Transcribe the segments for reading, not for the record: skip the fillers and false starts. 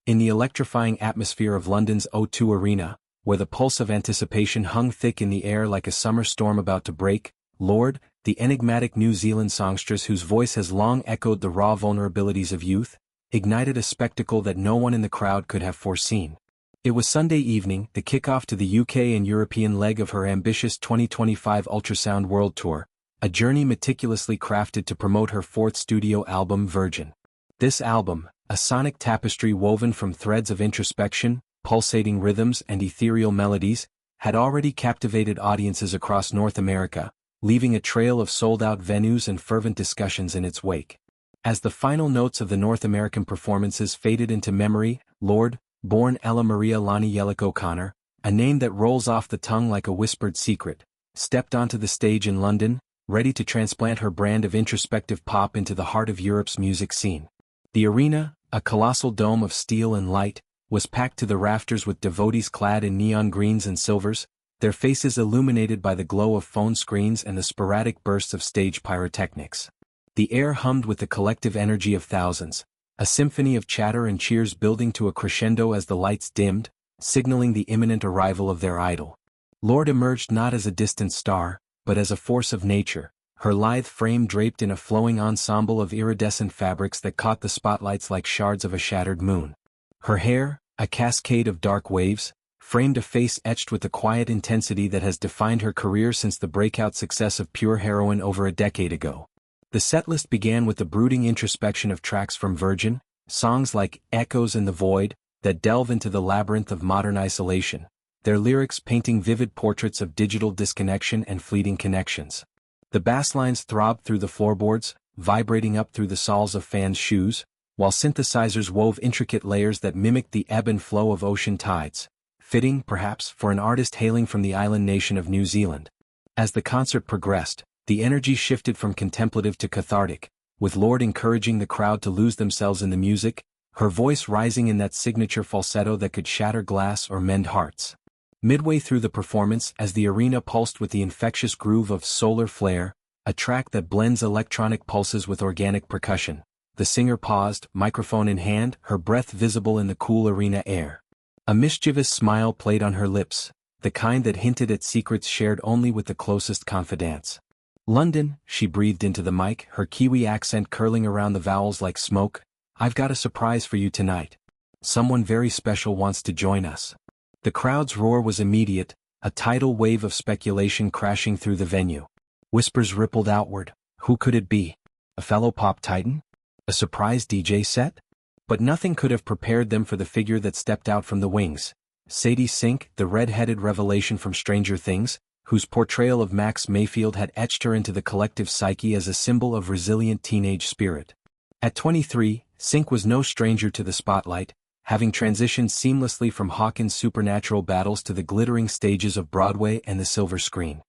In the electrifying atmosphere of London's O2 Arena, where the pulse of anticipation hung thick in the air like a summer storm about to break, Lorde, the enigmatic New Zealand songstress whose voice has long echoed the raw vulnerabilities of youth, ignited a spectacle that no one in the crowd could have foreseen. It was Sunday evening, the kickoff to the UK and European leg of her ambitious 2025 Ultrasound World Tour, a journey meticulously crafted to promote her fourth studio album Virgin. This album, a sonic tapestry woven from threads of introspection, pulsating rhythms and ethereal melodies, had already captivated audiences across North America, leaving a trail of sold-out venues and fervent discussions in its wake. As the final notes of the North American performances faded into memory, Lorde, born Ella Maria Lonnie Yellick O'Connor, a name that rolls off the tongue like a whispered secret, stepped onto the stage in London, ready to transplant her brand of introspective pop into the heart of Europe's music scene. The arena, a colossal dome of steel and light, was packed to the rafters with devotees clad in neon greens and silvers, their faces illuminated by the glow of phone screens and the sporadic bursts of stage pyrotechnics. The air hummed with the collective energy of thousands, a symphony of chatter and cheers building to a crescendo as the lights dimmed, signaling the imminent arrival of their idol. Lorde emerged not as a distant star, but as a force of nature, her lithe frame draped in a flowing ensemble of iridescent fabrics that caught the spotlights like shards of a shattered moon. Her hair, a cascade of dark waves, framed a face etched with the quiet intensity that has defined her career since the breakout success of Pure Heroine over a decade ago. The setlist began with the brooding introspection of tracks from Virgin, songs like Echoes in the Void, that delve into the labyrinth of modern isolation, their lyrics painting vivid portraits of digital disconnection and fleeting connections. The bass lines throbbed through the floorboards, vibrating up through the soles of fans' shoes, while synthesizers wove intricate layers that mimicked the ebb and flow of ocean tides, fitting, perhaps, for an artist hailing from the island nation of New Zealand. As the concert progressed, the energy shifted from contemplative to cathartic, with Lorde encouraging the crowd to lose themselves in the music, her voice rising in that signature falsetto that could shatter glass or mend hearts. Midway through the performance, as the arena pulsed with the infectious groove of Solar Flare, a track that blends electronic pulses with organic percussion, the singer paused, microphone in hand, her breath visible in the cool arena air. A mischievous smile played on her lips, the kind that hinted at secrets shared only with the closest confidants. "London," she breathed into the mic, her Kiwi accent curling around the vowels like smoke, "I've got a surprise for you tonight. Someone very special wants to join us." The crowd's roar was immediate, a tidal wave of speculation crashing through the venue. Whispers rippled outward. Who could it be? A fellow pop titan? A surprise DJ set? But nothing could have prepared them for the figure that stepped out from the wings. Sadie Sink, the red-headed revelation from Stranger Things, whose portrayal of Max Mayfield had etched her into the collective psyche as a symbol of resilient teenage spirit. At 23, Sink was no stranger to the spotlight, having transitioned seamlessly from Hawkins' supernatural battles to the glittering stages of Broadway and the silver screen.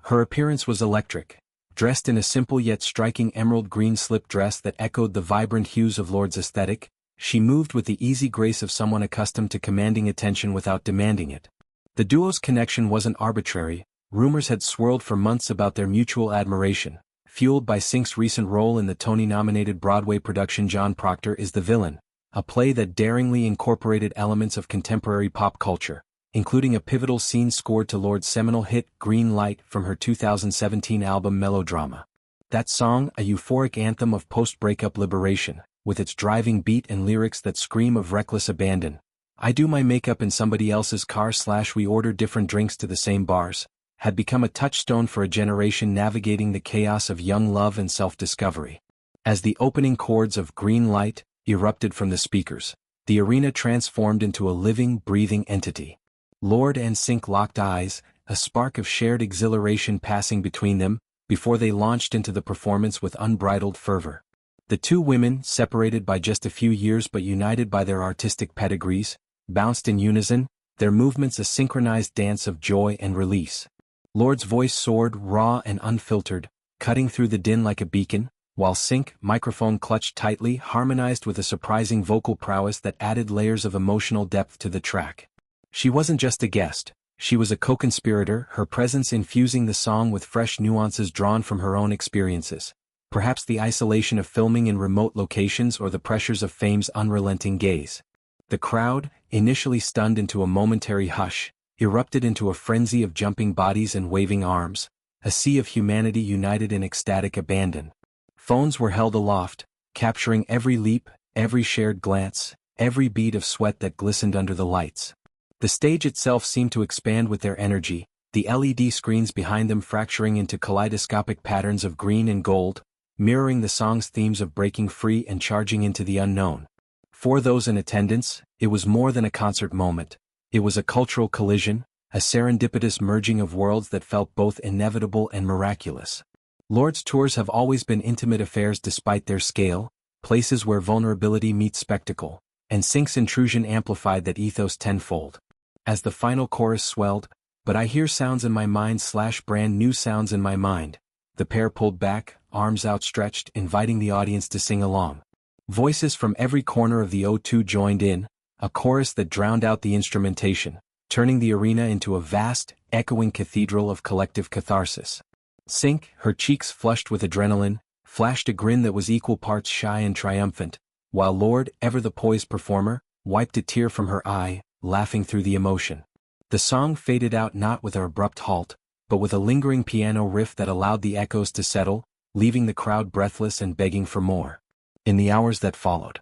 Her appearance was electric. Dressed in a simple yet striking emerald green slip dress that echoed the vibrant hues of Lorde's aesthetic, she moved with the easy grace of someone accustomed to commanding attention without demanding it. The duo's connection wasn't arbitrary. Rumors had swirled for months about their mutual admiration, fueled by Sink's recent role in the Tony-nominated Broadway production John Proctor is the Villain, a play that daringly incorporated elements of contemporary pop culture, including a pivotal scene scored to Lorde's seminal hit Green Light from her 2017 album Melodrama. That song, a euphoric anthem of post-breakup liberation, with its driving beat and lyrics that scream of reckless abandon. "I do my makeup in somebody else's car / we order different drinks to the same bars," had become a touchstone for a generation navigating the chaos of young love and self-discovery. As the opening chords of Green Light erupted from the speakers, the arena transformed into a living, breathing entity. Lorde and Sink locked eyes, a spark of shared exhilaration passing between them, before they launched into the performance with unbridled fervor. The two women, separated by just a few years but united by their artistic pedigrees, bounced in unison, their movements a synchronized dance of joy and release. Lorde's voice soared, raw and unfiltered, cutting through the din like a beacon, while Sink, microphone clutched tightly, harmonized with a surprising vocal prowess that added layers of emotional depth to the track. She wasn't just a guest, she was a co-conspirator, her presence infusing the song with fresh nuances drawn from her own experiences. Perhaps the isolation of filming in remote locations or the pressures of fame's unrelenting gaze. The crowd, initially stunned into a momentary hush, erupted into a frenzy of jumping bodies and waving arms, a sea of humanity united in ecstatic abandon. Phones were held aloft, capturing every leap, every shared glance, every bead of sweat that glistened under the lights. The stage itself seemed to expand with their energy, the LED screens behind them fracturing into kaleidoscopic patterns of green and gold, mirroring the song's themes of breaking free and charging into the unknown. For those in attendance, it was more than a concert moment. It was a cultural collision, a serendipitous merging of worlds that felt both inevitable and miraculous. Lorde's tours have always been intimate affairs despite their scale, places where vulnerability meets spectacle, and Sync's intrusion amplified that ethos tenfold. As the final chorus swelled, "But I hear sounds in my mind / brand new sounds in my mind," the pair pulled back, arms outstretched, inviting the audience to sing along. Voices from every corner of the O2 joined in, a chorus that drowned out the instrumentation, turning the arena into a vast, echoing cathedral of collective catharsis. Sync, her cheeks flushed with adrenaline, flashed a grin that was equal parts shy and triumphant, while Lorde, ever the poised performer, wiped a tear from her eye, laughing through the emotion. The song faded out not with an abrupt halt, but with a lingering piano riff that allowed the echoes to settle, leaving the crowd breathless and begging for more. In the hours that followed,